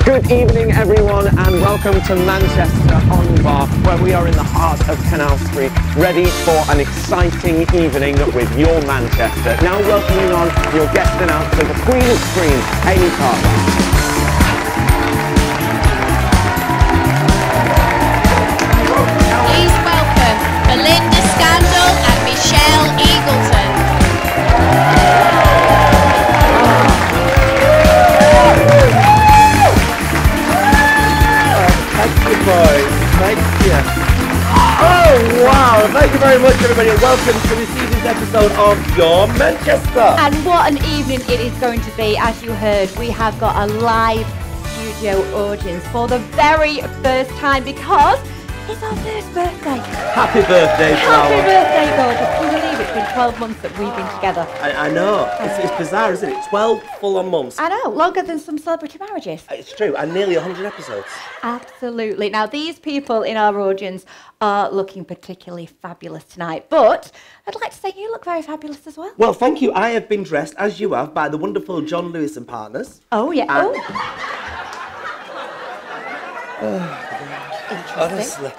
Good evening, everyone, and welcome to Manchester on Bar, where we are in the heart of Canal Street, ready for an exciting evening with Your Manchester. Now welcoming on your guest announcer, the Queen of Screen, Hayley. Please welcome Belinda and Michelle Eagleton. Thank you, boys. Thank you. Oh, wow. Thank you very much, everybody. Welcome to this evening's episode of Your Manchester. And what an evening it is going to be. As you heard, we have got a live studio audience for the very first time because it's our first birthday. Happy birthday, Flower. Happy birthday, gorgeous. Can you believe it's been 12 months that we've been together? I know. It's bizarre, isn't it? 12 full-on months. I know. Longer than some celebrity marriages. It's true. And nearly 100 episodes. Absolutely. Now, these people in our audience are looking particularly fabulous tonight. But I'd like to say you look very fabulous as well. Well, thank you. I have been dressed, as you have, by the wonderful John Lewis and Partners. Oh, yeah. Honestly.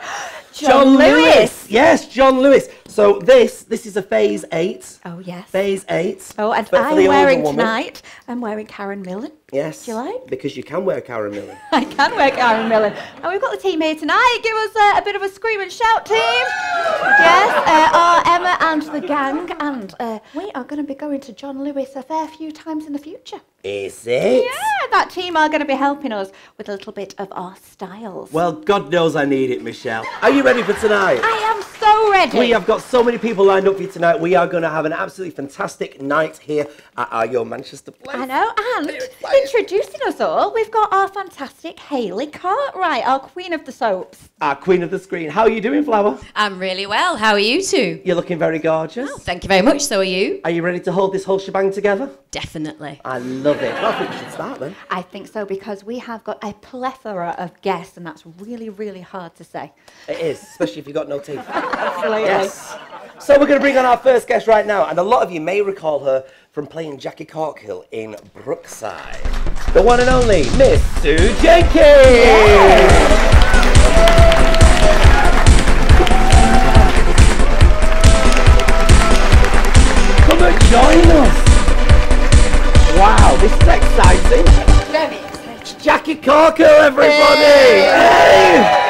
John Lewis. Yes, John Lewis. So this is a phase 8. Oh, yes. Phase 8. Oh, and for I'm the wearing older woman. tonight, I'm wearing Karen Millen. Yes. Do you like? Because you can wear Karen Millen. I can wear Karen Millen. And we've got the team here tonight. Give us a bit of a scream and shout, team. Yes, our Emma and the gang. And we are going to be going to John Lewis a fair few times in the future. Is it? Yeah, that team are going to be helping us with a little bit of our styles. Well, God knows I need it, Michelle. Are you ready for tonight? I am so ready. We have got so many people lined up for you tonight. We are going to have an absolutely fantastic night here at our Your Manchester place. I know, and introducing us all, we've got our fantastic Hayley Cartwright, our queen of the soaps. Our queen of the screen. How are you doing, Flower? I'm really well. How are you two? You're looking very gorgeous. Oh, thank you very much. So are you? Are you ready to hold this whole shebang together? Definitely. I love it. Well, I think we should start then. I think so, because we have got a plethora of guests, and that's really, really hard to say. It is, especially if you've got no teeth. Absolutely. Yes. So we're going to bring on our first guest right now, and a lot of you may recall her from playing Jackie Corkhill in Brookside. The one and only Miss Sue Jenkins! Yeah. Come and join us! Wow, this is exciting! Very exciting. Jackie Corkhill, everybody! Hey.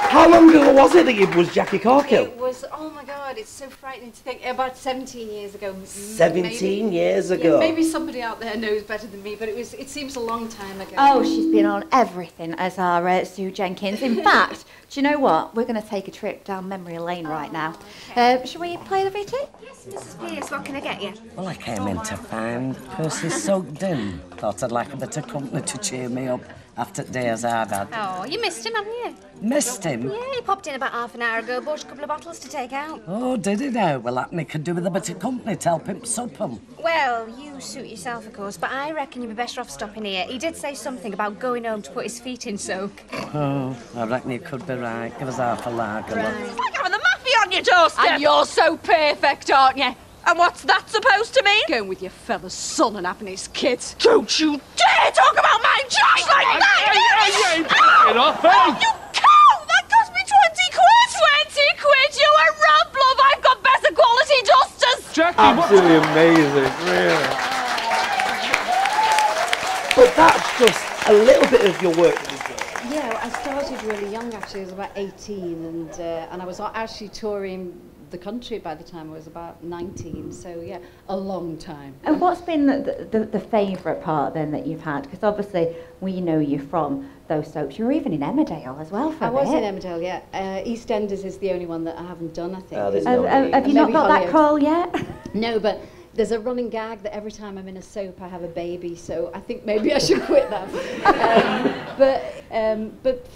How long ago was it that you was Jackie Corkhill? It was, oh my God, it's so frightening to think, about 17 years ago. 17 years ago? Yeah, maybe somebody out there knows better than me, but it seems a long time ago. Oh, she's been on everything as our Sue Jenkins. In fact, do you know what? We're going to take a trip down memory lane right now. Okay. Shall we play the VT? Yes, Mrs. Pierce, what can I get you? Well, I came in to find Percy soaked in. Thought I'd like a bit of company to cheer me up after the days I've had. Oh, you missed him, haven't you? Missed him? Yeah, he popped in about half an hour ago, bought a couple of bottles to take out. Oh, did he now? Well, that me could do with a bit of company to help him sup 'em. Well, you suit yourself, of course, but I reckon you'd be better off stopping here. He did say something about going home to put his feet in soak. Oh, I reckon you could be right. Give us half a lager. Right. It's like having the mafia on your doorstep. And you're so perfect, aren't you? And what's that supposed to mean? Going with your fella's son and having his kids. Don't you dare talk about my Josh like that! Hey, You cow! That cost me 20 quid! 20 quid? You a rob, love! I've got better quality dusters! Jackie, Absolutely amazing, really. But that's just a little bit of your work that you've done. Yeah, I started really young actually. I was about 18 and I was actually touring the country by the time I was about 19, so yeah, a long time. And what's been the favourite part then that you've had? Because obviously we know you from those soaps. You were even in Emmerdale as well for a bit. I was in Emmerdale, yeah. EastEnders is the only one that I haven't done, I think. Oh, there's no need. Have you not got that call yet? No, but there's a running gag that every time I'm in a soap I have a baby, so I think maybe I should quit that. But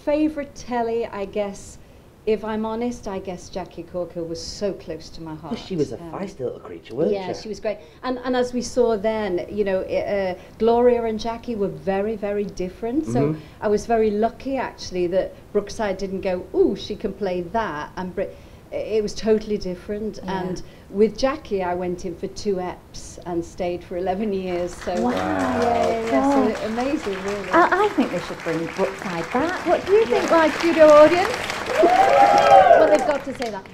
favourite telly, I guess, if I'm honest, I guess Jackie Corkhill was so close to my heart. Well, she was a feisty little creature, weren't she? Yeah, she was great. And as we saw then, you know, Gloria and Jackie were very, very different. So I was very lucky, actually, that Brookside didn't go, ooh, she can play that. And it was totally different. And with Jackie, I went in for 2 EPs and stayed for 11 years. So so amazing, really. I think they should bring Brookside back. What do you think, like studio audience? Well, they've got to say that.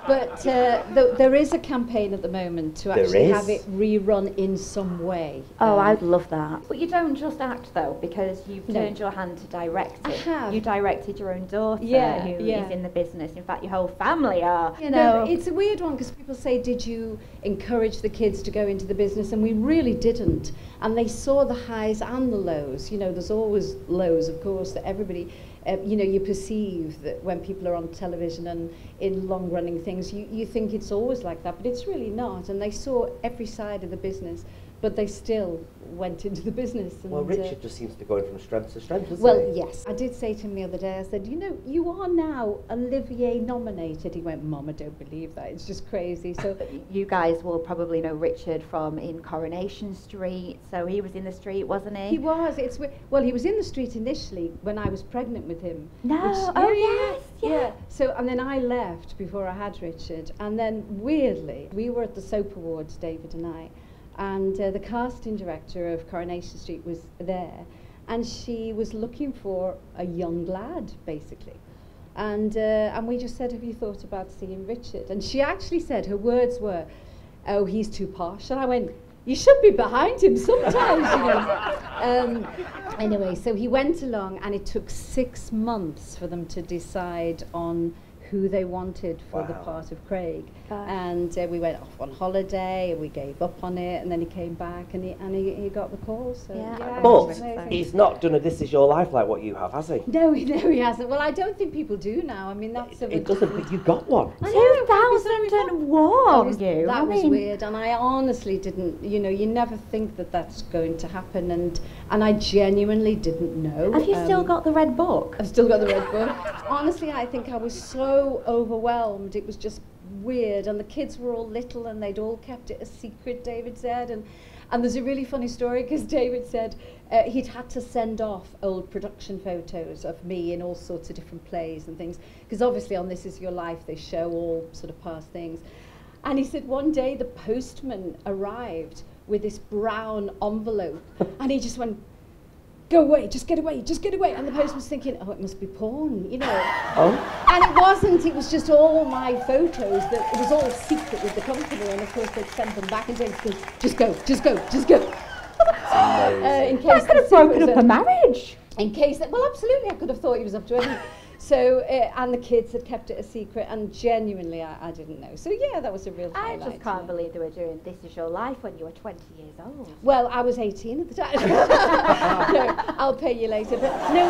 But there is a campaign at the moment to actually have it rerun in some way. Oh, I'd love that. But you don't just act, though, because you've turned your hand to direct it. I have. You directed your own daughter who is in the business. In fact, your whole family are. You know. No, it's a weird one because people say, did you encourage the kids to go into the business? And we really didn't. And they saw the highs and the lows. You know, there's always lows, of course, that everybody... you know, you perceive that when people are on television and in long-running things, you think it's always like that, but it's really not. And they saw every side of the business, but they still went into the business. And, well, Richard just seems to be going from strength to strength, doesn't well, he? yes. I did say to him the other day, I said, you know, you are now Olivier nominated. He went, Mum, I don't believe that. It's just crazy. So you guys will probably know Richard from in Coronation Street. So he was in the street, wasn't he? He was. Well, he was in the street initially when I was pregnant with him. No. Yeah. So, and then I left before I had Richard. And then, weirdly, we were at the Soap Awards, David and I, and the casting director of Coronation Street was there, and she was looking for a young lad, basically. And we just said, have you thought about seeing Richard? And she actually said, her words were, oh, he's too posh. And I went, you should be behind him sometimes, you know. Anyway, so he went along, and it took 6 months for them to decide on who they wanted for the part of Craig. And we went off on holiday, and we gave up on it, and then he came back, and he got the call. So but he's not done a This Is Your Life like what you have, has he? No, he hasn't. Well, I don't think people do now. I mean, that's it doesn't, but you got one. 2001. That was weird, and I honestly didn't. You know, you never think that that's going to happen, and I genuinely didn't know. Have you still got the red book? I've still got the red book. Honestly, I think I was so overwhelmed. It was just weird, and the kids were all little, and they'd all kept it a secret, David said. And there's a really funny story, because David said he'd had to send off old production photos of me in all sorts of different plays and things, because obviously on This Is Your Life they show all sort of past things. And he said one day the postman arrived with this brown envelope, and he just went, go away, just get away, just get away. And the postman's thinking, oh, it must be porn, you know. And it wasn't, it was just all my photos, that it was all secret with the company, and of course they'd send them back, and James goes, just go, just go, just go. In case that could have broken up a marriage. In case that, well, absolutely, I could have thought he was up to anything. So, and the kids had kept it a secret, and genuinely, I didn't know. So, yeah, that was a real highlight. I just can't believe they were doing This Is Your Life when you were 20 years old. Well, I was 18 at the time. No, I'll pay you later. But no,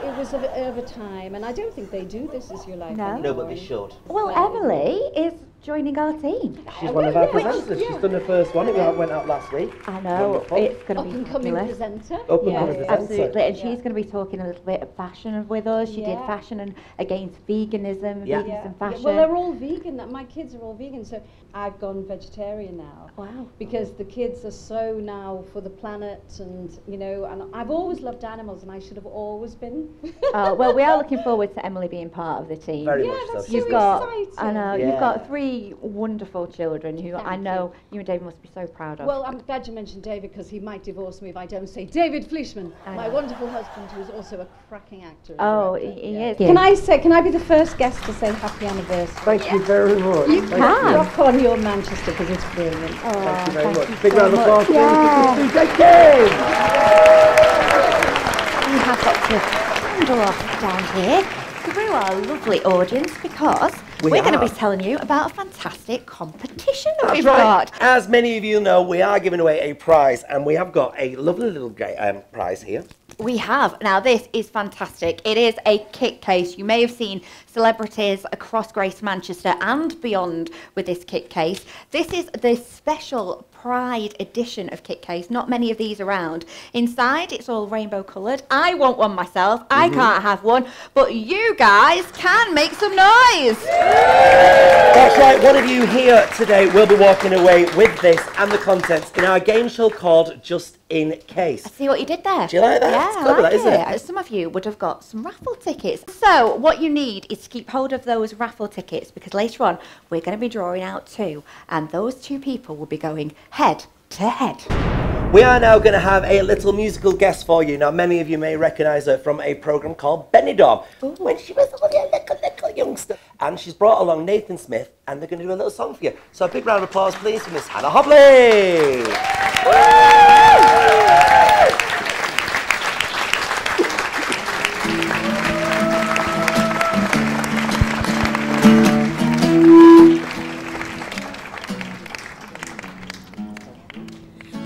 it was of a time, and I don't think they do This Is Your Life anymore. No, but they should. Well, Emily is joining our team. She's one of our presenters. She's done the first one. It went out last week. I know. Wonderful. It's going to be up-and-coming fabulous. presenter. Up-and-coming presenter. Absolutely. And she's going to be talking a little bit of fashion with us. She did fashion and against veganism, veganism fashion. Well, they're all vegan. My kids are all vegan, so I've gone vegetarian now. Wow. Because the kids are so now for the planet, and you know, and I've always loved animals, and I should have always been. Well, we are looking forward to Emily being part of the team. Very much so. That's You've so got, exciting. I know, you've got 3 wonderful children who I know you and David must be so proud of. Well, I'm glad you mentioned David, because he might divorce me if I don't say David Fleischman, my wonderful husband, who is also a cracking actor. He is. Can I be the first guest to say happy anniversary? Thank you very much. You can rock on your Manchester, because it's brilliant. Thank you very much. Big round of applause. Jenkins! We have got to handle off down here through our lovely audience, because we're going to be telling you about a fantastic competition that we've got. As many of you know, we are giving away a prize, and we have got a lovely little prize here. We have. Now, this is fantastic. It is a kit case. You may have seen celebrities across Greater Manchester and beyond with this kit case. This is the special Pride edition of Kit Case. Not many of these around. Inside, it's all rainbow coloured. I want one myself. I can't have one, but you guys can make some noise. That's right, one of you here today will be walking away with this and the contents in our game show called Just In Case. I see what you did there. Do you like that? Yeah, It's clever, I like isn't it? Some of you would have got some raffle tickets. So what you need is to keep hold of those raffle tickets, because later on we're going to be drawing out 2, and those 2 people will be going head to head. We are now going to have a little musical guest for you. Now, many of you may recognise her from a programme called Benidorm, when she was only a little youngster. And she's brought along Nathan Smith, and they're going to do a little song for you. So a big round of applause, please, for Miss Hannah Hobley.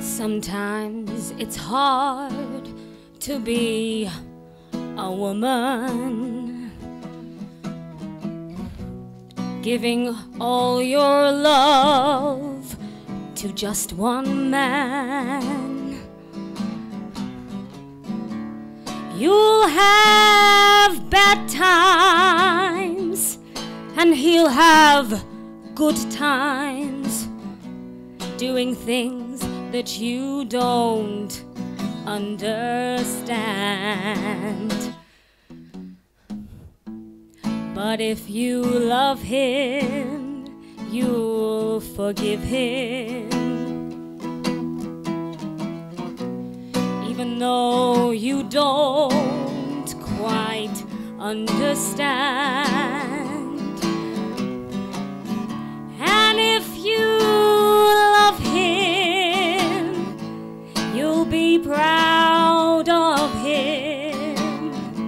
Sometimes it's hard to be a woman, giving all your love to just one man. You'll have bad times and he'll have good times, doing things that you don't understand. But if you love him, you'll forgive him, even though you don't quite understand. And if you love him, you'll be proud of him,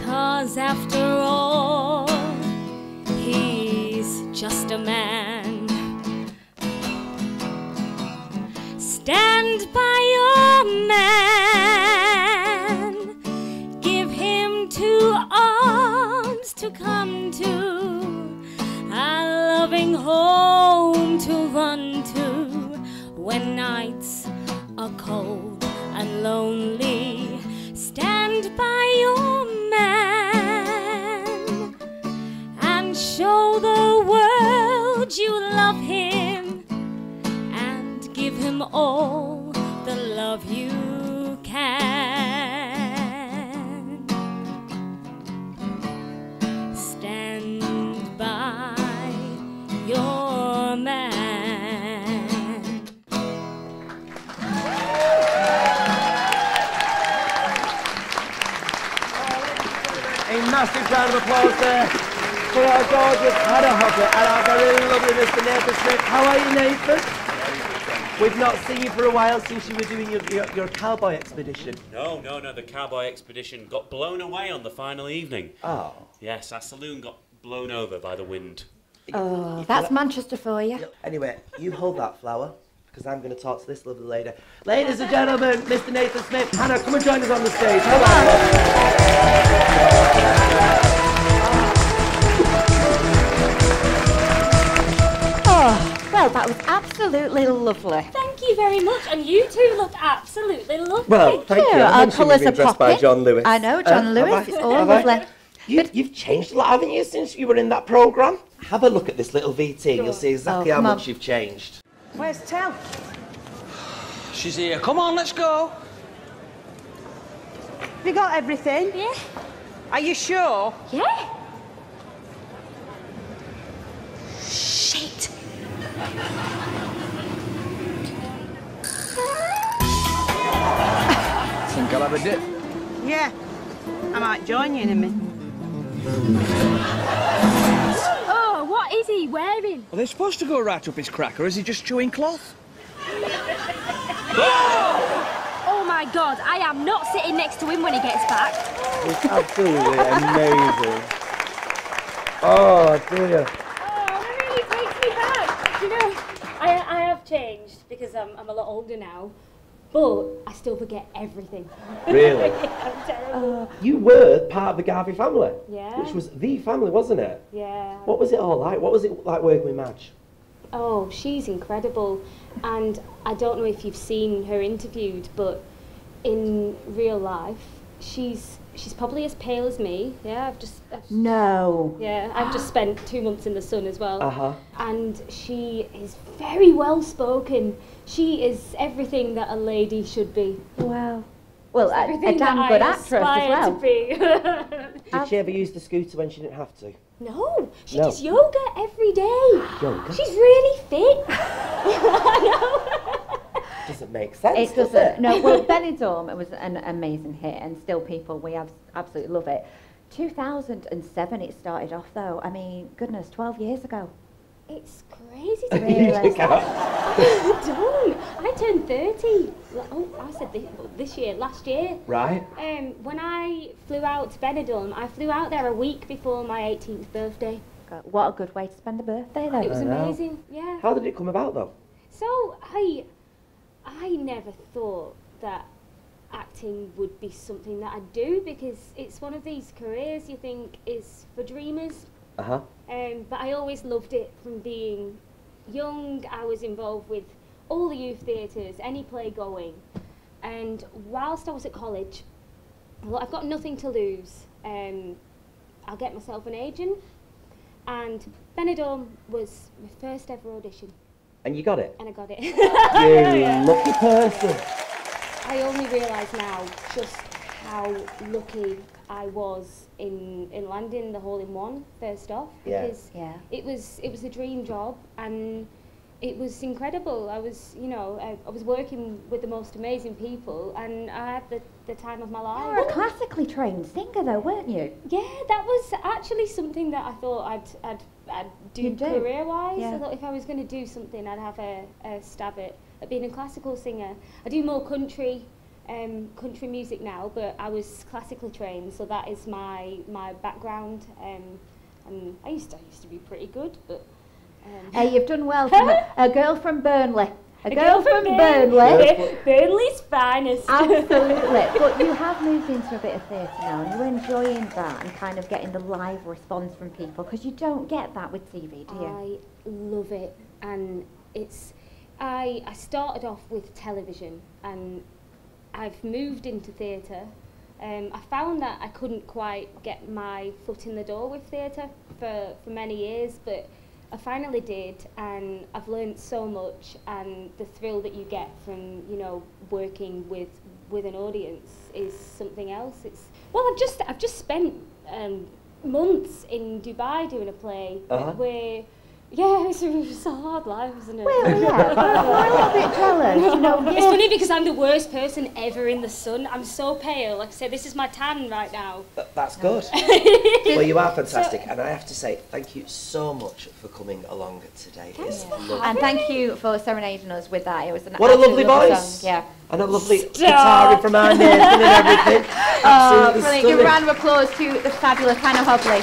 'cause after all, he's just a man. Stand by your man, give him 2 arms to come to, a loving home to run to when nights are cold and lonely. Stand by your man and show the world you love him, and give him all the love you can. Stand by your man. A massive round of applause there for our gorgeous Hannah Hobley and our very lovely Mr. Nathan Smith. How are you, Nathan? We've not seen you for a while since you were doing your cowboy expedition. No, the cowboy expedition got blown away on the final evening. Oh. Yes, our saloon got blown over by the wind. Oh, that's Manchester for you. Anyway, you hold that flower, because I'm going to talk to this lovely lady. Ladies and gentlemen, Mr. Nathan Smith. Hannah, come and join us on the stage. Come on. Oh, well, that was absolutely lovely. Thank you very much, and you two look absolutely lovely. Well, thank you. Our I mentioned colours you've are been dressed by popping. John Lewis. I know, John Lewis. It's all lovely. You've changed a lot, haven't you, since you were in that programme? Have a look at this little VT and you'll see exactly how much you've changed. Where's Tel? She's here. Come on, let's go. Have you got everything? Yeah. Are you sure? Yeah. Shit. Think I'll have a dip? Yeah. I might join you in a minute. Oh, what is he wearing? Are they supposed to go right up his crack, or is he just chewing cloth? Oh my God, I am not sitting next to him when he gets back. It's absolutely amazing. Oh, dear. Oh, it really takes me back. You know, I have changed because I'm a lot older now, but I still forget everything. Really? I'm terrible. You were part of the Garvey family. Yeah. Which was the family, wasn't it? Yeah. What was it all like? What was it like working with Madge? Oh, she's incredible. And I don't know if you've seen her interviewed, but in real life, she's probably as pale as me. Yeah, No. Yeah, I've just spent 2 months in the sun as well. Uh-huh. And she is very well spoken. She is everything that a lady should be. Wow. Well, a Everything damn that good I actress as aspire well. to be. Did she ever use the scooter when she didn't have to? No, she No. does yoga every day. Yoga? She's really fit. I know. Doesn't make sense, It does doesn't. it? No, well, Benidorm, it was an amazing hit, and still people, we absolutely love it. 2007 it started off, though. I mean, goodness, 12 years ago. It's crazy to Really? realise that. Don't. I turned 30. Oh, I said last year. Right. When I flew out to Benidorm, I flew out there a week before my 18th birthday. God, what a good way to spend a birthday, then. It was I know. amazing, yeah. How did it come about, though? So I never thought that acting would be something that I'd do, because it's one of these careers you think is for dreamers. Uh-huh. But I always loved it from being young. I was involved with all the youth theatres, any play going. And whilst I was at college, I thought, I've got nothing to lose. I'll get myself an agent. And Benidorm was my first ever audition. And you got it? And I got it. You lucky person. I only realise now just how lucky I was in landing the hole-in-one first off, because it was a dream job, and it was incredible. I was, I was working with the most amazing people, and I had the time of my life. You were a classically trained singer, though, weren't you? Yeah, that was actually something that I thought I'd do career-wise. Yeah. I thought if I was going to do something, I'd have a stab at being a classical singer. I do more country music now, but I was classically trained, so that is my background. And I used to be pretty good, but. Hey, you've done well. A girl from Burnley. A girl from Burnley. Burnley's finest. Absolutely. But you have moved into a bit of theatre now, and you're enjoying that and kind of getting the live response from people, because you don't get that with TV, do you? I love it, and I started off with television, and I've moved into theatre. I found that I couldn't quite get my foot in the door with theatre for many years, but I finally did, and I've learned so much, and the thrill that you get from, working with an audience is something else. I've just spent months in Dubai doing a play where. Yeah, it's a hard life, isn't it? Well, yeah, we're a little bit jealous. It's funny because I'm the worst person ever in the sun. I'm so pale. Like I said, this is my tan right now. That's good. Well, you are fantastic, and I have to say thank you so much for coming along today. It's lovely. And thank you for serenading us with that. It was what a lovely voice. Song. Yeah. And a lovely guitar from our Nathan and everything. Absolutely brilliant. stunning. Give a round of applause to the fabulous Hannah Hobley.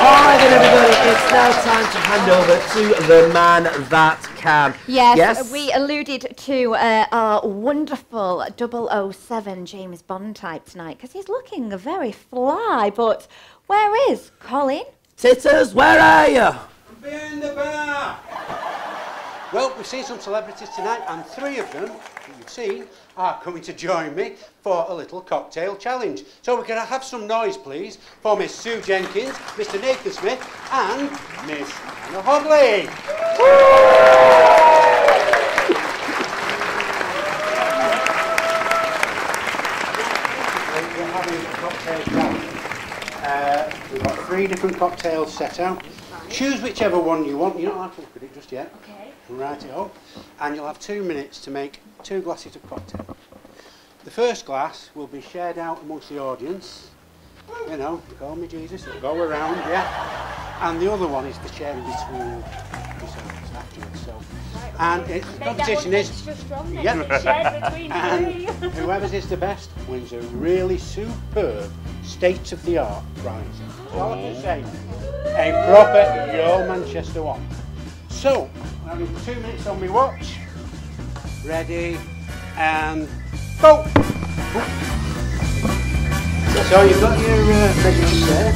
All right then, everybody, it's now time to hand over to the man that can. Yes, we alluded to our wonderful 007 James Bond type tonight, because he's looking very fly, but where is Colin? Titters, where are you? Behind the bar. Well, we've seen some celebrities tonight, and 3 of them that you've seen are coming to join me for a little cocktail challenge. So we're going to have some noise, please, for Miss Sue Jenkins, Mr. Nathan Smith, and Miss Hannah Hobley. We're having a cocktail challenge. We've got 3 different cocktails set out. Choose whichever one you want. You don't have to look at it just yet. Okay. Right it up. And you'll have 2 minutes to make 2 glasses of cocktail. The first glass will be shared out amongst the audience. You know, call me Jesus, it'll go around, yeah. And the other one is to share in between yourselves afterwards. So, and the competition is, and whoever is the best wins a really superb, state-of-the-art prize. That's all I can say. A proper Your Manchester one. So, I'm having 2 minutes on my watch. Ready, and go! So you've got your measurements there.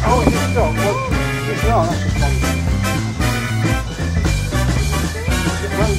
Oh, it's just stuck. Well, it's not. That's just one.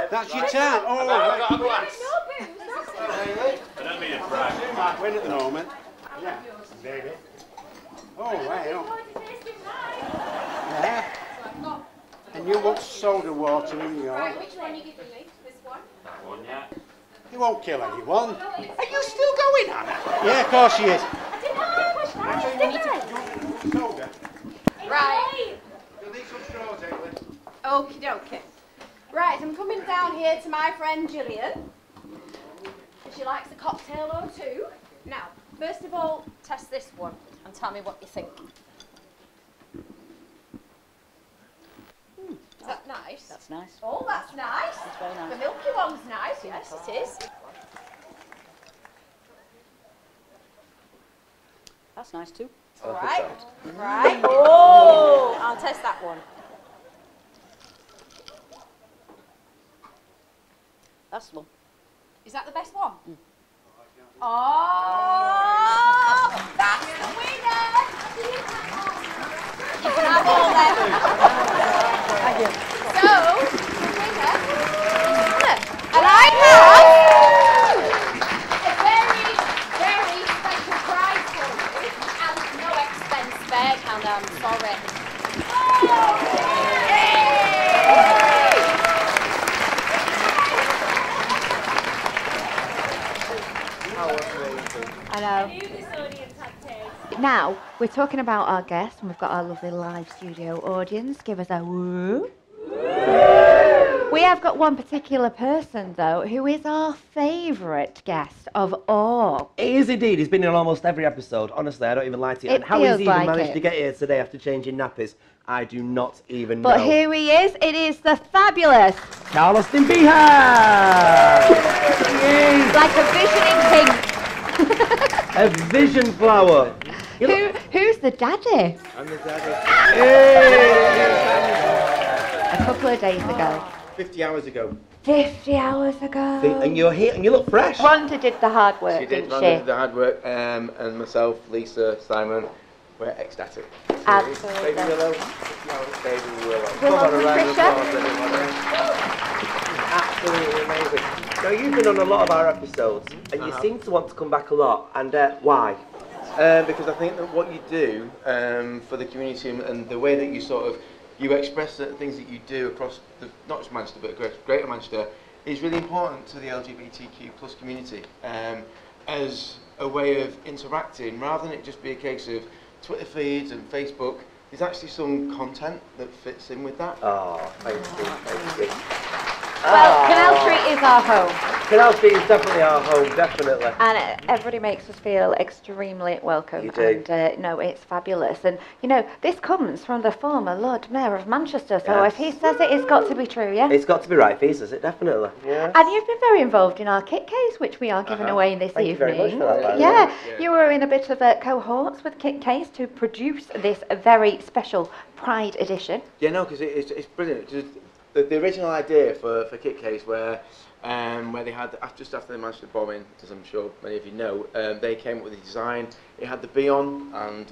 That's your time. Oh, I've got a glass. I don't mean to brag. You might win at the moment. Yeah, baby. Oh, wow. Yeah. And you want soda water in yours. Right, which one are you giving me? This one? That one, yeah. You won't kill anyone. Are you still going, Anna? Yeah, of course she is. Soda. Right. You'll need some straws, Hayley. Okie dokie. Right, I'm coming down here to my friend Gillian. She likes a cocktail or two. Now, first of all, test this one and tell me what you think. Is that nice? That's nice. Oh, that's nice. That's very nice. The milky one's nice, yes, it is. That's nice too. All right. Right. Oh, I'll test that one. That's the one. Is that the best one? Mm. Oh, that's the winner! You can have all them. Thank you. So, the winner is and I have a very, very special prize for you and no expense spared, and I'm sorry. I know. Now, we're talking about our guests, and we've got our lovely live studio audience. Give us a woo. We have got one particular person, though, who is our favourite guest of all. He is indeed. He's been in almost every episode. Honestly, I don't even lie to you. It And how he's feels even like managed it. to get here today after changing nappies, I do not even know. But here he is. It is the fabulous Austin-Behan! like a visioning pink. A vision flower. Who's the daddy? I'm the daddy. Hey! A couple of days ago. 50 hours ago. 50 hours ago. And you're here and you look fresh. Rhonda did the hard work, She did, didn't Rhonda she? did the hard work, and myself, Lisa, Simon, we're ecstatic. Absolutely. Baby Willow, 50 hours, Baby Willow. Willow Come on, a round of Patricia. applause, everybody. Absolutely amazing. Now, you've been on a lot of our episodes, and you seem to want to come back a lot, and why? Because I think that what you do for the community and the way that you sort of, you express certain things that you do across, not just Manchester, but Greater Manchester, is really important to the LGBTQ plus community as a way of interacting, rather than it just be a case of Twitter feeds and Facebook. There's actually some content that fits in with that. Oh, thank you, thank you. Well, Canal Street is our home. Canal Street is definitely our home, definitely. And everybody makes us feel extremely welcome. You do. And no, it's fabulous. And you know, this comes from the former Lord Mayor of Manchester. So if he says it, it's got to be true, yeah? It's got to be right if he says it, definitely. Yeah. And you've been very involved in our kit case, which we are giving away this Thank evening. you very much for that, by the way. Yeah, you were in a bit of cohorts with Kit Case to produce this very special Pride edition. Yeah, no, because it's brilliant. The original idea for Kit Case, where they had, just after the Manchester bombing, as I'm sure many of you know, they came up with a design. It had the bee on, and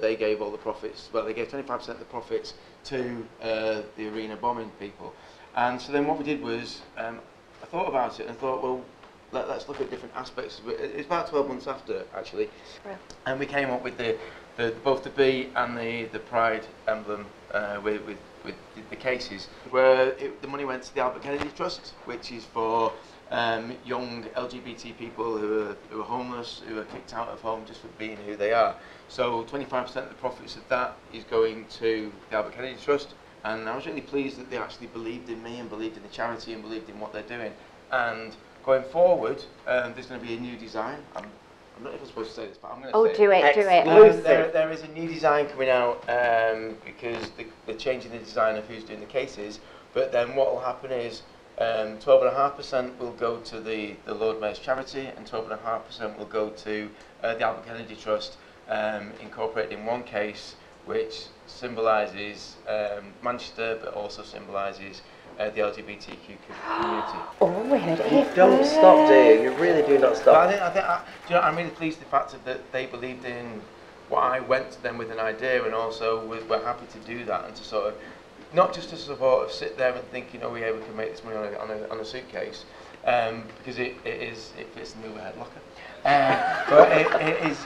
they gave all the profits, well, they gave 25% of the profits to the arena bombing people. And so then what we did was, I thought about it and thought, well, let's look at different aspects. It's about 12 months after, actually. Yeah. And we came up with both the bee and the Pride emblem with the cases, where the money went to the Albert Kennedy Trust, which is for young LGBT people who are homeless, who are kicked out of home just for being who they are. So 25% of the profits of that is going to the Albert Kennedy Trust, and I was really pleased that they actually believed in me and believed in the charity and believed in what they're doing. And going forward, there's going to be a new design. I'm not even supposed to say this, but I'm going to say it. Do it. There is a new design coming out because they're changing the design of who's doing the cases. But then what will happen is 12.5% will go to the Lord Mayor's charity, and 12.5% will go to the Albert Kennedy Trust, incorporated in one case, which symbolises Manchester, but also symbolises the LGBTQ community. Oh, we heard it. You don't stop, do you? You really do not stop. I'm really pleased with the fact that they believed in what I went to them with an idea, and also we're happy to do that, and to sort of, not just to sort of sit there and think, you know, we can make this money on a suitcase, because it fits in the overhead locker. But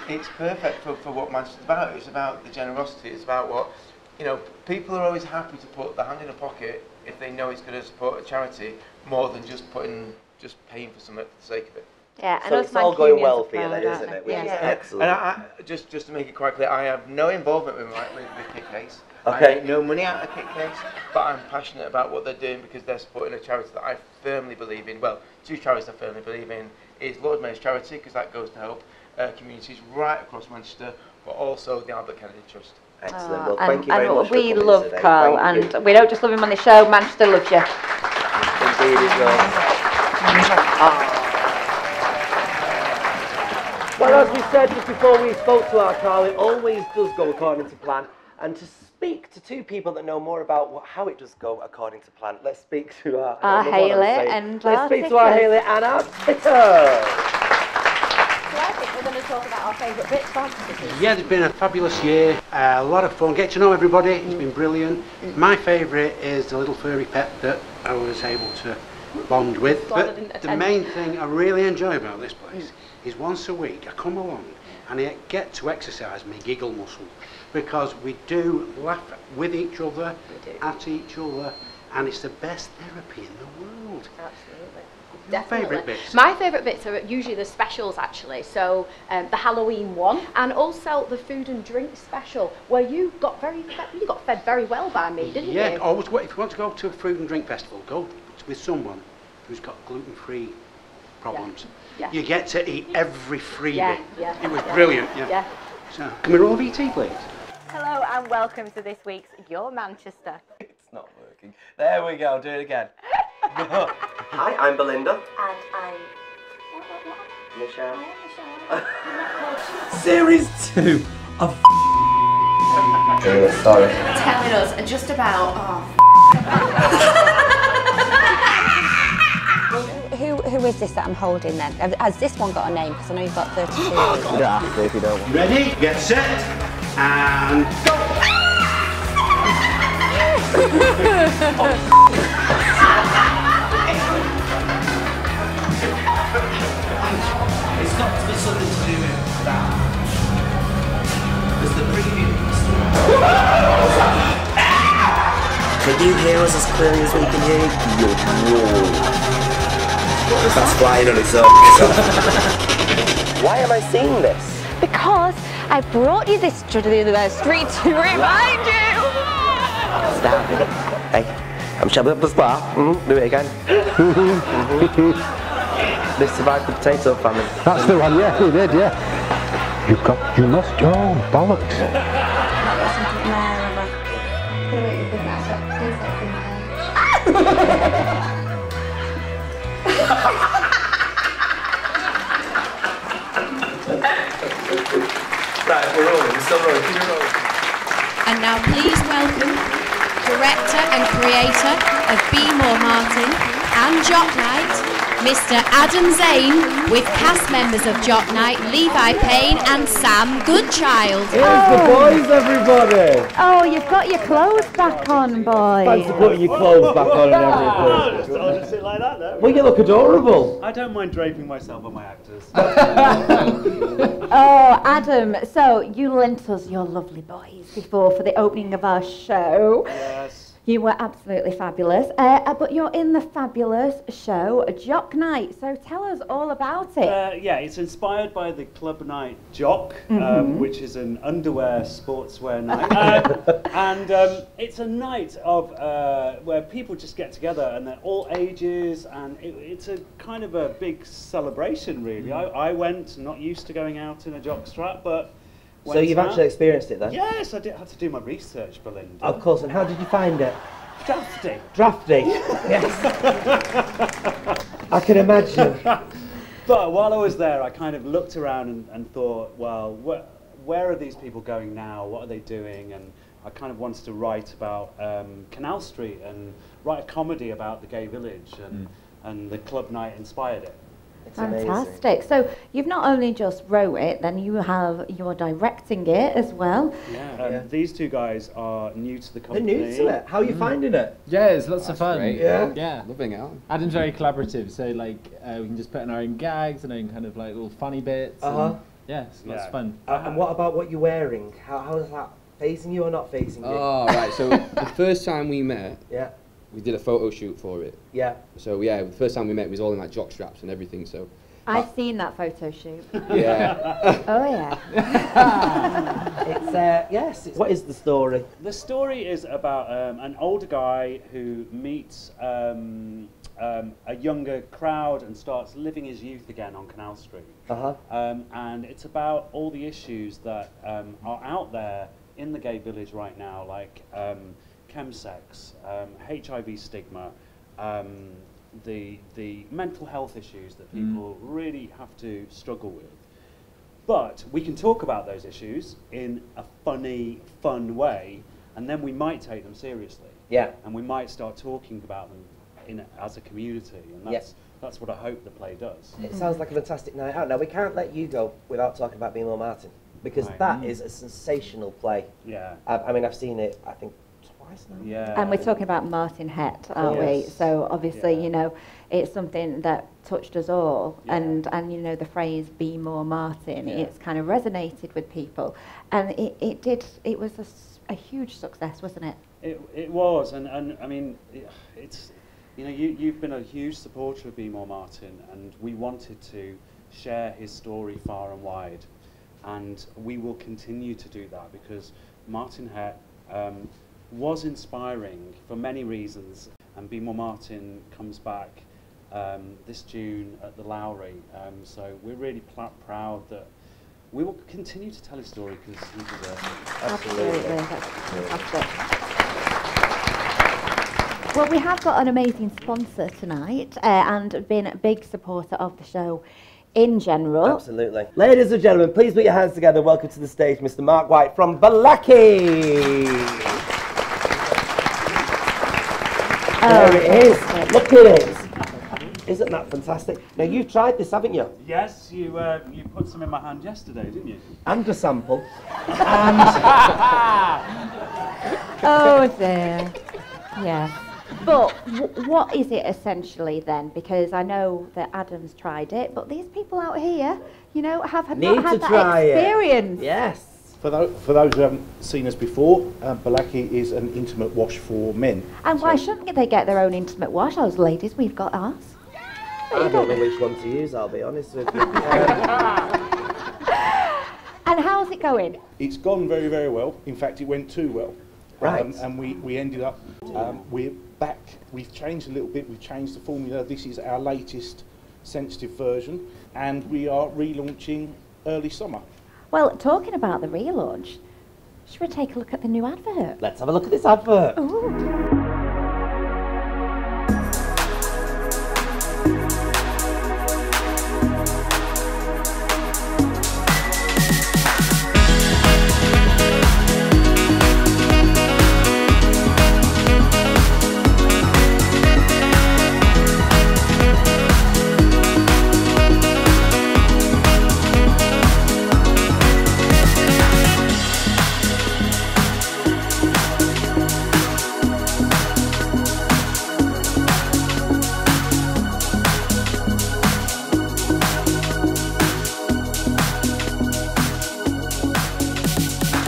it's perfect for what Manchester's about. It's about the generosity. It's about what, you know, people are always happy to put their hand in a pocket if they know it's going to support a charity, more than just paying for something for the sake of it. Yeah, so and it's all going well for you then, isn't it? Which is Yeah. excellent. And I, just to make it quite clear, I have no involvement with Kit Case. Okay. I make no money out of Kit Case, but I'm passionate about what they're doing because they're supporting a charity that I firmly believe in. Well, two charities I firmly believe in is Lord Mayor's charity, because that goes to help communities right across Manchester, but also the Albert Kennedy Trust. Excellent. Well, thank you very much for we coming love today. Carl, Thank and you. we don't just love him on the show, Manchester loves you. Indeed it does. Well, as we said just before we spoke to our Carl, it always does go according to plan. And to speak to two people that know more about how it does go according to plan, let's speak to our Hayley and let's speak to our Hayley and our Titters. So I think we're going to talk about our favourite bits, aren't we? Yeah, it's been a fabulous year, a lot of fun, get to know everybody, it's been brilliant. My favourite is the little furry pet that I was able to bond with. But the main thing I really enjoy about this place is once a week I come along and I get to exercise my giggle muscle, because we do laugh with each other, at each other, and it's the best therapy in the world. Absolutely. Your favourite bits? My favourite bits are usually the specials, actually. So the Halloween one, and also the food and drink special, where you got fed very well by me, didn't you? Yeah, always. If you want to go to a food and drink festival, go with someone who's got gluten-free problems. Yeah. You get to eat every freebie. Yeah. It was brilliant. Yeah. So, can we roll VT, please? Hello and welcome to this week's Your Manchester. It's not working. There we go, do it again. Hi, I'm Belinda. And I'm... Michelle. Series 2 of sorry. Telling us just about, Who is this that I'm holding then? Has this one got a name? Because I know you've got 32. You don't have to if you don't want. Ready, get set, and go! It's got to be something to do with that. Because the previous... Can you hear us as clearly as we can hear you? That's flying on its own. Why am I seeing this? Because I brought you this to the street to remind you. Stop it. Hey, I'm shoving up the spa. Do it again. They survived the potato famine. That's the one, yeah, he did, yeah. You lost your bollocks. Right, we're rolling, we're still rolling, keep it rolling. And now please welcome director and creator of Be More Martin and Jock Night, Mr. Adam Zane, with cast members of Jock Night, Levi Payne and Sam Goodchild. Here's the boys, everybody! Oh, you've got your clothes back on, boy. Thanks for putting your clothes back on and everything. I'll just sit like that, though. Well, you look adorable. I don't mind draping myself on my actors. Oh, Adam, so you lent us your lovely boys before for the opening of our show. Yes. You were absolutely fabulous. But you're in the fabulous show, Jock Night. So tell us all about it. Yeah, it's inspired by the Club Night Jock, which is an underwear sportswear night. And it's a night of where people just get together and they're all ages, and it's a kind of a big celebration, really. I went, not used to going out in a jock strap, but So you've actually experienced it then? Yes, I had to do my research, Belinda. Of course, and how did you find it? Drafty. Drafty, yes. I can imagine. But while I was there, I kind of looked around and thought, well, where are these people going now? What are they doing? And I kind of wanted to write about Canal Street and write a comedy about the gay village, and the Club Night inspired it. It's Fantastic. amazing. So you've not only just wrote it, then you're directing it as well. Yeah. These two guys are new to the They're company. new to it. How are you finding it? Yeah, it's lots of fun. great. Yeah. Yeah, loving it. Adam's very collaborative, so like we can just put in our own gags and own kind of like little funny bits. and yeah, it's lots of fun. And what about what you're wearing? How is that facing you or not facing you? Oh, right. So the first time we met, yeah, we did a photo shoot for it. Yeah. So yeah, the first time we met, we was all in like jock straps and everything. So. I've seen that photo shoot. Yeah. Oh yeah. It's yes. What is the story? The story is about an older guy who meets a younger crowd and starts living his youth again on Canal Street. And it's about all the issues that are out there in the gay village right now, like chemsex, HIV stigma, the mental health issues that people really have to struggle with. But we can talk about those issues in a funny, fun way, and then we might take them seriously. Yeah. And we might start talking about them as a community, and that's what I hope the play does. It sounds like a fantastic night out. Now, we can't let you go without talking about Be More Martin, because that is a sensational play. Yeah. I mean, I've seen it, I think, twice now. Yeah. And we're talking about Martin Het, aren't we? So obviously, you know, it's something that touched us all, and you know, the phrase "Be More Martin," it's kind of resonated with people, and it was a huge success, wasn't it? It was, and I mean, it's, you know, you've been a huge supporter of Be More Martin, and we wanted to share his story far and wide, and we will continue to do that because Martin Het was inspiring for many reasons, and Be More Martin comes back this June at the Lowry, so we're really proud that we will continue to tell his story because he deserves it. Absolutely, that's fantastic. Well, we have got an amazing sponsor tonight and been a big supporter of the show in general. Absolutely. Ladies and gentlemen, please put your hands together. Welcome to the stage, Mr. Mark White from Blackheath. There it is. Look at it. Isn't that fantastic? Now, you've tried this, haven't you? Yes, you put some in my hand yesterday, didn't you? And a sample. Oh dear. Yeah. But what is it essentially then? Because I know that Adam's tried it, but these people out here, you know, have not had that experience. Yes. For those who haven't seen us before, Balaki is an intimate wash for men. And why shouldn't they get their own intimate wash? Those ladies, we've got ours. I don't know which one to use, I'll be honest with you. And how's it going? It's gone very, very well. In fact, it went too well. Right. And we ended up, we're back. We've changed a little bit. We've changed the formula. This is our latest sensitive version, and we are relaunching early summer. Well, talking about the relaunch, should we take a look at the new advert? Let's have a look at this advert. Ooh.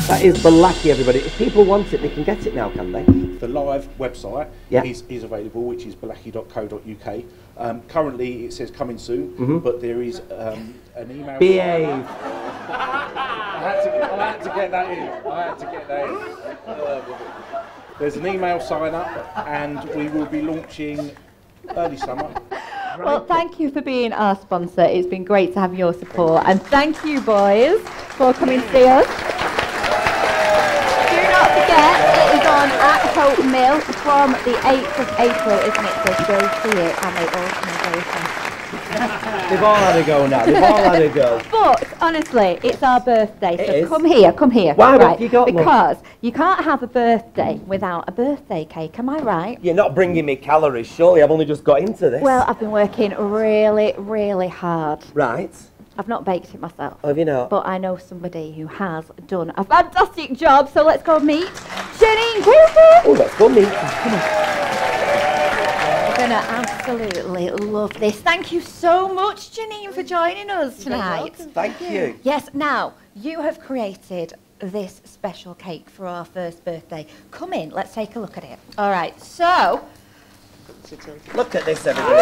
That is Balaki, everybody. If people want it, they can get it now, can they? The live website is available, which is balaki.co.uk. Currently, it says coming soon, but there is an email. Behave. I had to get that in. There's an email sign up, and we will be launching early summer. Well, thank you for being our sponsor. It's been great to have your support, and thank you, boys, for coming to see us. Do not forget, it is on at Hope Mill from the 8th of April, isn't it? So go see it, and they all come very fast. They've all had a go now. They've all had a go. But honestly, it's our birthday, so It is. come here. Why right? have you got one? Because you can't have a birthday without a birthday cake. Am I right? You're not bringing me calories, surely. I've only just got into this. Well, I've been working really, really hard. Right. I've not baked it myself. Have you not? But I know somebody who has done a fantastic job, so let's go meet Janine Cooper. Oh, let's go meet her. Come on. We're going to absolutely love this. Thank you so much, Janine, for joining us tonight. Thank you. Yes, now, you have created this special cake for our first birthday. Come in, let's take a look at it. All right, so... Look at this, everybody.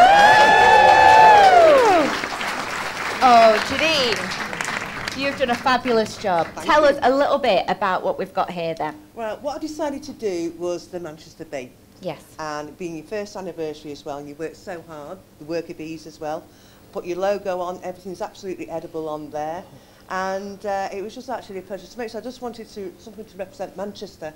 Oh, Janine, you've done a fabulous job. Tell us a little bit about what we've got here then. Well, what I decided to do was the Manchester Bee. Yes. And being your first anniversary as well, and you worked so hard, the worker bees as well. Put your logo on, everything's absolutely edible on there. And it was just actually a pleasure to make. So I just wanted something to represent Manchester.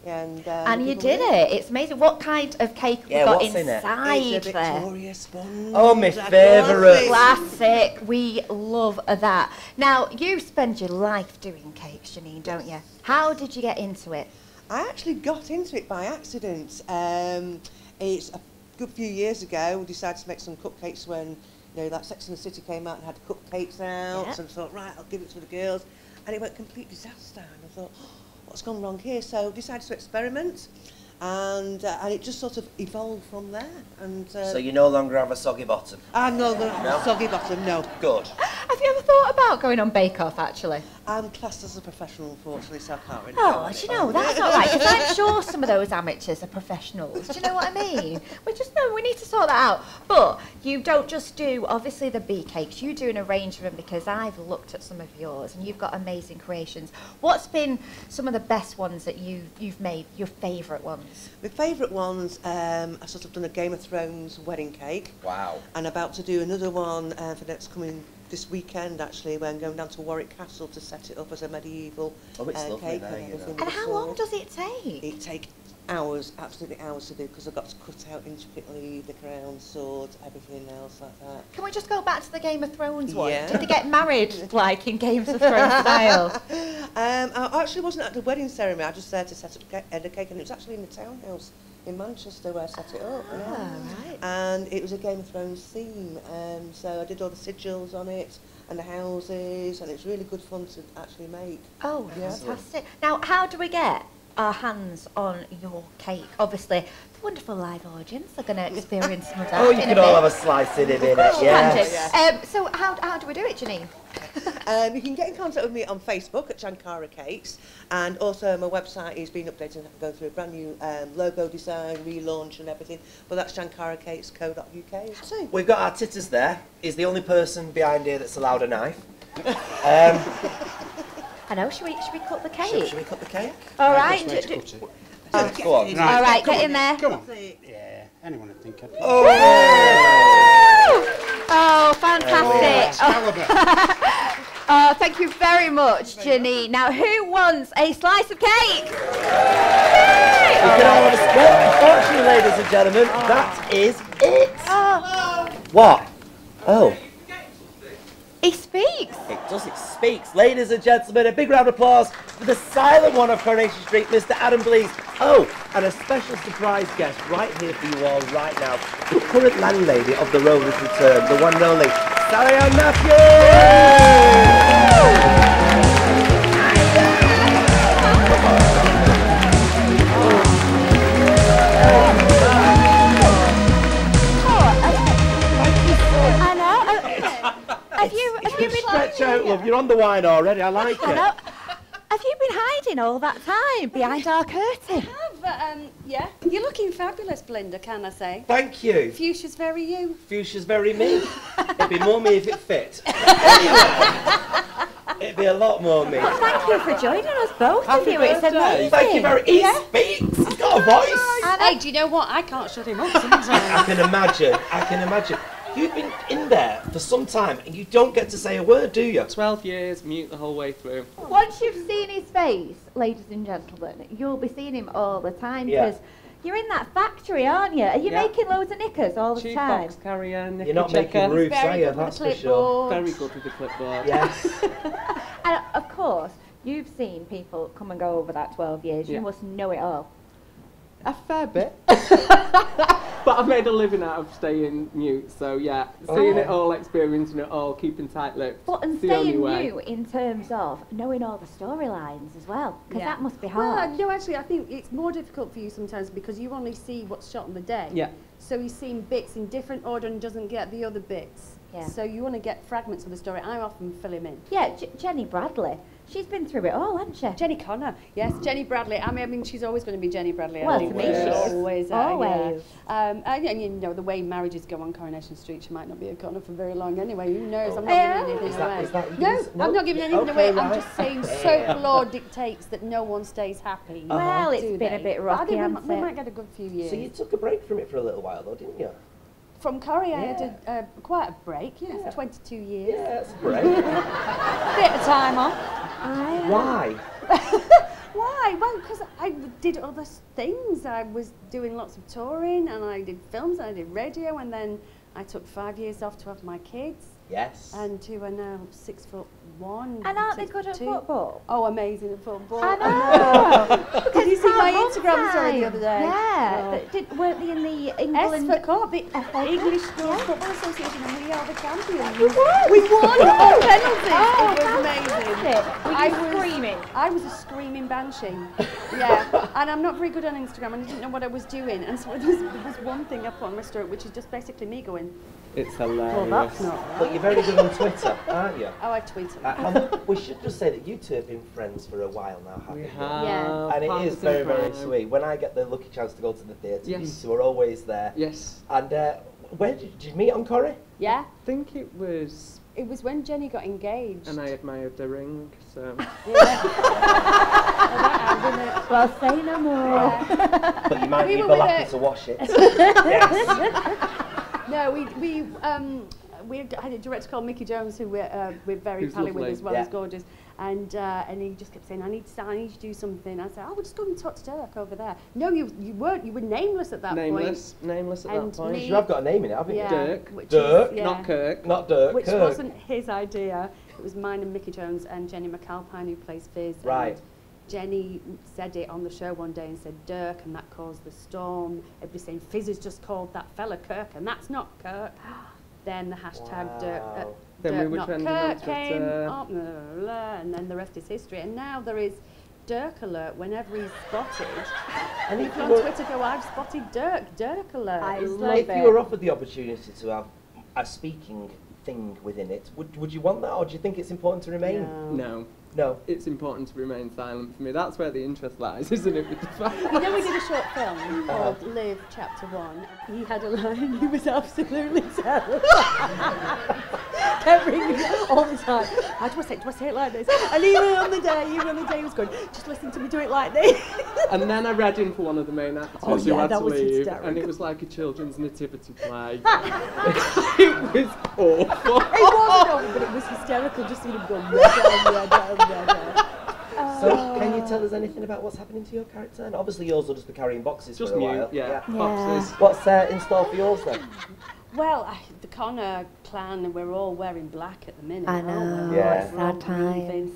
And you did it. It's amazing. What kind of cake have we got inside It's a there? Victoria sponge. Oh, my favourite. Classic. We love that. Now, you spend your life doing cakes, Janine, don't you? How did you get into it? I actually got into it by accident. It's a good few years ago. We decided to make some cupcakes when, like Sex and the City came out and had cupcakes out. Yep. And I thought, right, I'll give it to the girls. And it went complete disaster. And I thought, what's gone wrong here? So I decided to experiment, and it just sort of evolved from there. And So you no longer have a soggy bottom? No, soggy bottom, no. Good. Have you ever thought about going on Bake Off, actually? I'm classed as a professional, unfortunately, so I can't really Oh, do you know, that's all right, because I'm sure some of those amateurs are professionals. Do you know what I mean? We need to sort that out. But you don't just do, obviously, the bee cakes. You do an arrange of them, because I've looked at some of yours, and you've got amazing creations. What's been some of the best ones that you've made, your favourite ones? My favourite ones, I've sort of done a Game of Thrones wedding cake. Wow. And about to do another one for next coming this weekend, actually, when I'm going down to Warwick Castle to set it up as a medieval cake. And how long does it take? It takes hours, absolutely hours to do, because I've got to cut out intricately the crown, swords, everything else like that. Can we just go back to the Game of Thrones one? Yeah. Did they get married, like in Games of Thrones style? I actually wasn't at the wedding ceremony. I was just there to set up the cake, and it was actually in the townhouse in Manchester where I set it up. Right. And it was a Game of Thrones theme, so I did all the sigils on it and the houses, and it's really good fun to actually make. Oh, fantastic. Now, how do we get our hands on your cake? Obviously, the wonderful live audience are going to experience some of that. Oh, you could all have a slice in it, yeah. So how do we do it, Janine? You can get in contact with me on Facebook at Jankara Cakes, and also my website is being updated. I can go through a brand new logo design, relaunch and everything, but that's jankaracakes.co.uk. We've got our Titters there. He's the only person behind here that's allowed a knife. I know, should we cut the cake? Should we cut the cake? All right. Go on. All right, get in there. Come on. Yeah, anyone would think I'd... Oh, Excalibur. Oh, thank you very much, Janine. Now, who wants a slice of cake? Unfortunately, ladies and gentlemen, that is it. What? Oh. He speaks. It speaks. Ladies and gentlemen, a big round of applause for the silent one of Coronation Street, Mr. Adam Blease. Oh, and a special surprise guest right here for you all right now. The current landlady of the Road has returned, the one and only Sally-Ann Matthews! Have you been stretch out, love. You're on the wine already. I like it. Have you been hiding all that time behind our curtain? Yeah. You're looking fabulous, Belinda, can I say? Thank you. Fuchsia's very you. Fuchsia's very me. It'd be more me if it fit. It'd be a lot more me. Oh, thank you for joining us both of you. It's amazing. Thank you very much. He speaks. He's got a voice. Hey, do you know what? I can't shut him up sometimes. I can imagine. You've been in there for some time and you don't get to say a word, do you? 12 years, mute the whole way through. Once you've seen his face, ladies and gentlemen, you'll be seeing him all the time because you're in that factory, aren't you? Are you making loads of knickers all the Chief time? box carrier, knicker You're not checker. making roofs, are you? That's for sure. Very good with the clipboard. Yes. And of course, you've seen people come and go over that 12 years. You must know it all. A fair bit. But I've made a living out of staying mute, so yeah, seeing it all, experiencing it all, keeping tight lips. But and staying new in terms of knowing all the storylines as well, because that must be hard. Well, no, actually, I think it's more difficult for you sometimes because you only see what's shot on the day. Yeah. So he's seen bits in different order and doesn't get the other bits. Yeah. So you want to get fragments of the story. I often fill him in. Yeah, Jenny Bradley. She's been through it all, hasn't she? Jenny Connor, yes, Jenny Bradley. I mean, she's always going to be Jenny Bradley. Well, to me, she is. Always. Always. Yeah. And you know, the way marriages go on Coronation Street, she might not be a Connor for very long anyway. Who knows? I'm not giving anything away. I'm not giving anything away. Right. I'm just saying folklore dictates that no one stays happy. Well, it's been a bit rocky, hasn't we it? might get a good few years. So you took a break from it for a little while though, didn't you? From Corrie, I had quite a break, for 22 years. Yeah, that's great. Bit of time off. Why? Why? Well, because I did other things. I was doing lots of touring, and I did films, and I did radio, and then I took 5 years off to have my kids. Yes. And two are now 6'1". And aren't they good at football? Oh, amazing at football. I know. Did you see my Instagram story the other day? Yeah. Weren't they in the England? S for Cup, the English Schools Football Association, and we are the champions. You won. We won on penalties. Oh, it was amazing. Were you screaming? I was a screaming banshee. Yeah. And I'm not very good on Instagram, and I didn't know what I was doing. And so there was one thing I put on my story, which is just basically me going, it's hilarious. well, that's not right. But you're very good on Twitter, aren't you? Oh, I tweet. We should just say that you two have been friends for a while now, haven't you? Yeah. And it is very, very sweet. When I get the lucky chance to go to the theatre, you two are always there. Yes. And where did you meet on Corrie? Yeah. I think it was... It was when Jenny got engaged. And I admired the ring, so... Well, say no more. But you might need the lappy to wash it. Yes. No, we had a director called Mickey Jones, who we're very pally with as well. He's gorgeous, and he just kept saying, I need to do something. I said, we'll just go and talk to Dirk over there. No, you weren't. You were nameless at that point. Nameless at that point. You have got a name in it, haven't you? Dirk. Dirk. Not Kirk. Not Dirk. Which Kirk. wasn't his idea. It was mine and Mickey Jones and Jenny McAlpine, who plays Fizz. Right. And Jenny said it on the show one day and said Dirk, and that caused the storm. Everybody saying Fizz has just called that fella Kirk, and that's not Kirk. Then the hashtag Dirk, then we were not trending Kirk on came Twitter. up, blah, blah, blah, and then the rest is history. And now there is Dirk alert whenever he's spotted. And if on Twitter go, I've spotted Dirk, Dirk alert. If you were offered the opportunity to have a speaking thing within it, would you want that, or do you think it's important to remain? No. No. It's important to remain silent for me. That's where the interest lies, isn't it? With the fact. You know, we did a short film called Live Chapter 1. He had a line, he was absolutely terrible. Kept ringing all the time. How do I say it? Do I say it like this? And even on the day he was going, just listen to me do it like this. And then I read in for one of the main actors who had to leave, hysterical. and it was like a children's nativity play. It was awful. It wasn't Oh, but it was hysterical just seeing him go red. So, can you tell us anything about what's happening to your character? And obviously yours will just be carrying boxes Just for a new, while. yeah, boxes. What's in store for yours then? Well, the Connor clan, we're all wearing black at the minute. I know, aren't we? yeah. We're all Sad times. grieving.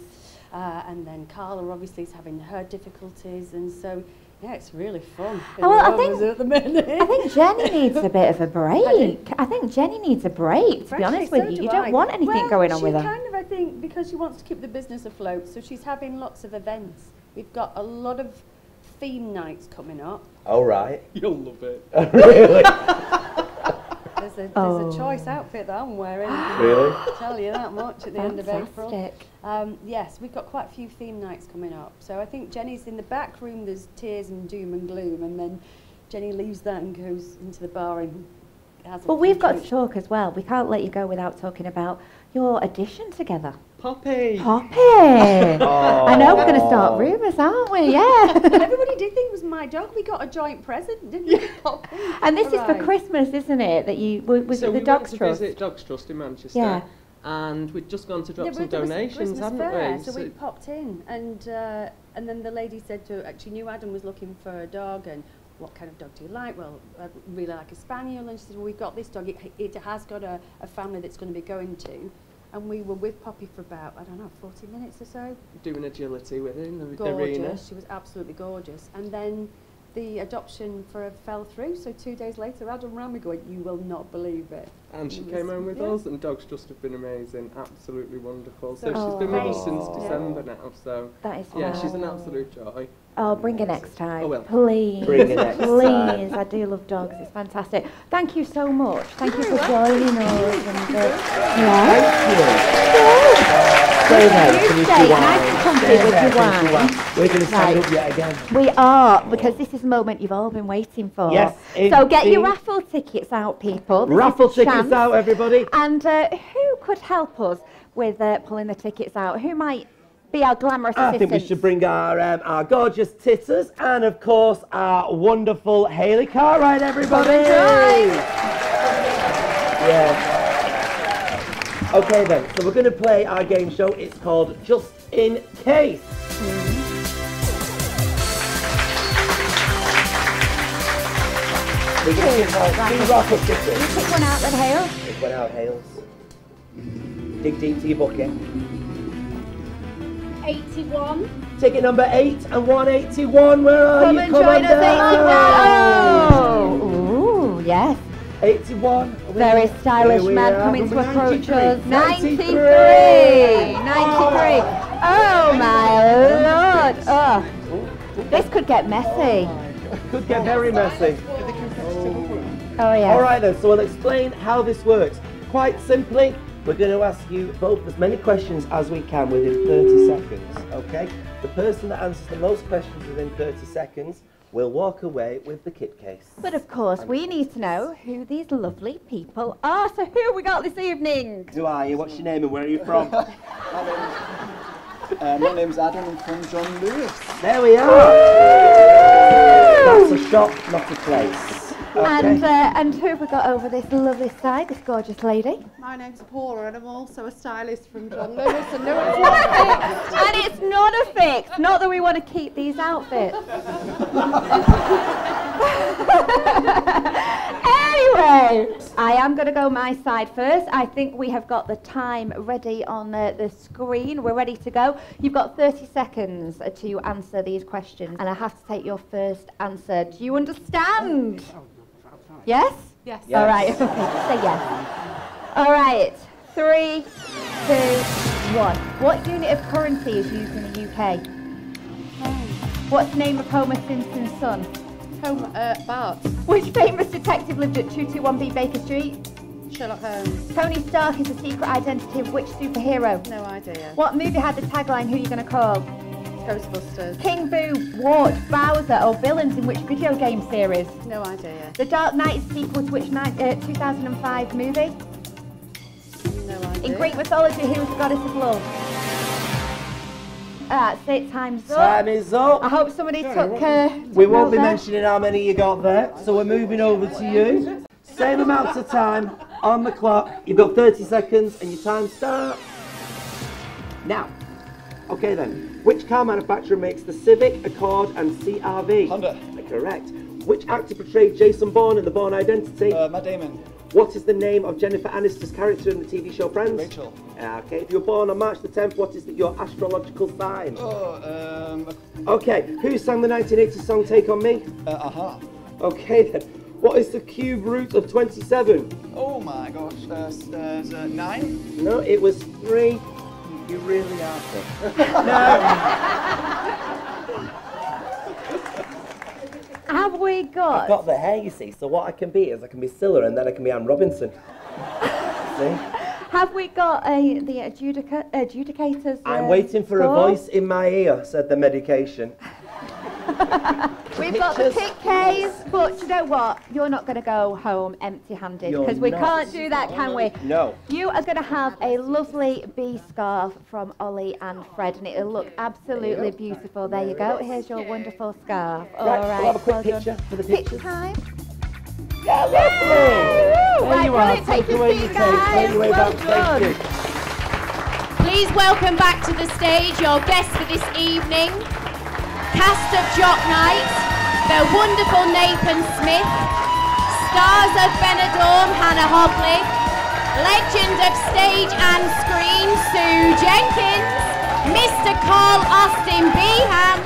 And then Carla obviously is having her difficulties, and so yeah, it's really fun. Oh, well, I think at the minute. I think Jenny needs a bit of a break. I think Jenny needs a break. To be honest with you, you don't want anything going on with her. She kind of, I think, because she wants to keep the business afloat, so she's having lots of events. We've got a lot of theme nights coming up. Oh right. You'll love it. Really? There's a choice outfit that I'm wearing. Really? I'll tell you that much at the end of April. Fantastic. Yes, we've got quite a few theme nights coming up. So I think Jenny's in the back room, there's tears and doom and gloom, and then Jenny leaves that and goes into the bar and has a But few we've got drinks. to talk as well. We can't let you go without talking about your audition together. Poppy! I know, we're going to start rumours, aren't we? Yeah. Everybody did think it was my dog. We got a joint present, didn't we? Poppy. And this is for Right. Christmas, isn't it? That you was So it the we Dogs went to Trust? visit Dogs Trust in Manchester. Yeah. And we'd just gone to drop Yeah, some there was a donations, Christmas hadn't fair, we? so we popped in, and then the lady said to her, she knew Adam was looking for a dog, and what kind of dog do you like? Well, I really like a spaniel, and she said, well, we've got this dog. It has got a family that's going to be going to, and we were with Poppy for about, I don't know, 40 minutes or so. Doing agility with her in the Gorgeous. arena. She was absolutely gorgeous. And then the adoption for her fell through, so 2 days later Adam rang me going, you will not believe it. And she It came was- home with yeah. us, and Dogs Just have been amazing, absolutely wonderful. So So she's been with us Oh. since December now, so That is yeah, she's an fabulous. absolute joy. Oh, bring her next time. I will. Please. Bring her next Please. time. I do love dogs. It's fantastic. Thank you so much. Thank you for joining us. And, So then, You can you stay do nice and comfy with your wine. We're going to stand Right. up yet again. We are, because this is the moment you've all been waiting for. Yes, So get your indeed. raffle tickets out, people. This Raffle is the tickets chance. out, everybody. And who could help us with pulling the tickets out? Who might be our glamorous I think we assistant? should bring our gorgeous Titters and, of course, our wonderful Hayley Cartwright, everybody. Yeah. Okay then, so we're going to play our game show. It's called Just In Case. We're going to give out 2 raffle tickets. You pick one out then, Hale. Pick one out, Hales. Dig deep to your bucket. 81. Ticket number 8 and 181. Where are Come you? and Come join on us, 81. down. Oh, ooh, yes. 81. Very stylish Here we man are. coming to approach 93. us. 93. 93. Oh my lord. Oh, this could get messy. Could get very messy. Oh yeah. All right then, so we'll explain how this works. Quite simply, we're going to ask you both as many questions as we can within 30 seconds, okay? The person that answers the most questions within 30 seconds will walk away with the kit case. But of course, we need to know who these lovely people are. So who have we got this evening? Who are you? What's your name and where are you from? My name's Adam, I'm from John Lewis. There we are. That's a shop, not a place. Okay. And who have we got over this lovely side, this gorgeous lady? My name's Paula and I'm also a stylist from John Lewis and no, It's not a fix. And it's not a fix. Not that we want to keep these outfits. Anyway, I am going to go my side first. I think we have got the time ready on the screen. We're ready to go. You've got 30 seconds to answer these questions, and I have to take your first answer. Do you understand? Yes? Yes. All right. Okay. Say yes. All right. 3, 2, 1. What unit of currency is used in the UK? What's the name of Homer Simpson's son? Bart. Which famous detective lived at 221B Baker Street? Sherlock Holmes. Tony Stark is the secret identity of which superhero? No idea. What movie had the tagline, Who You Gonna Call? Ghostbusters. King Boo, Wart, Bowser or villains in which video game series? No idea. The Dark Knight is sequel to which 2005 movie? No idea. In Greek mythology, who was the goddess of love? That's it, time's up. Time is up. I hope somebody took We won't be note there. mentioning how many you got there, so we're moving over to you. Same amount of time, On the clock, you've got 30 seconds and your time starts now. Okay then, which car manufacturer makes the Civic, Accord and CR-V? Honda. Correct. Which actor portrayed Jason Bourne in The Bourne Identity? Matt Damon. What is the name of Jennifer Aniston's character in the TV show Friends? Rachel. Okay, if you're born on March the 10th, what is your astrological sign? Okay, who sang the 1980 song Take On Me? Aha. Okay then, what is the cube root of 27? Oh my gosh, 9? No, it was 3. You really are sick. No. Have we got? I've got the hair, you see, so what I can be is I can be Scylla and then I can be Anne Robinson. See? Have we got the adjudicators? I'm waiting for a voice in my ear, said the medication. We've got the pick case, but you know what? You're not going to go home empty-handed because we can't do that, can we? No. You are going to have a lovely bee scarf from Ollie and Fred, and it'll look absolutely beautiful. There you go. Here's your wonderful scarf. Right, All right. we'll have a quick picture for the pictures. Time. Yeah, lovely. There you are. Take your seat, guys. Well done. Please welcome back to the stage your guests for this evening. Cast of Jock Night, the wonderful Nathan Smith, stars of Benidorm, Hannah Hobley, legend of stage and screen, Sue Jenkins, Mr. Carl Austin-Behan,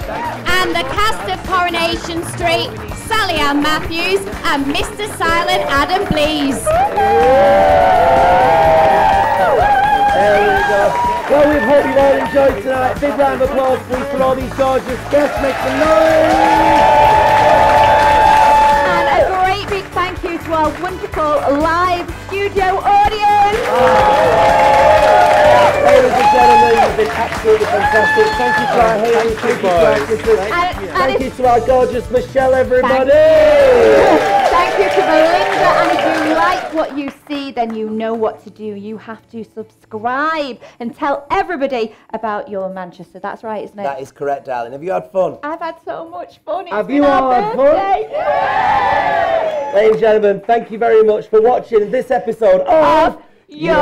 and the cast of Coronation Street, Sally Ann Matthews, and Mr. Silent Adam Blease. There we go. Well, we hope you all enjoyed tonight. Big round of applause, please, for all these gorgeous guests. Make some noise! And a great big thank you to our wonderful live studio audience. Ladies and gentlemen, you've been absolutely fantastic. Thank you to our Hayley, thank you to our sisters. Thank you to our gorgeous Michelle, everybody. Thank you to Belinda, and if you like what you see, then you know what to do. You have to subscribe and tell everybody about your Manchester. That's right, isn't it? That is correct, darling. Have you had fun? I've had so much fun. Have you all had fun? Ladies and gentlemen, thank you very much for watching this episode of Your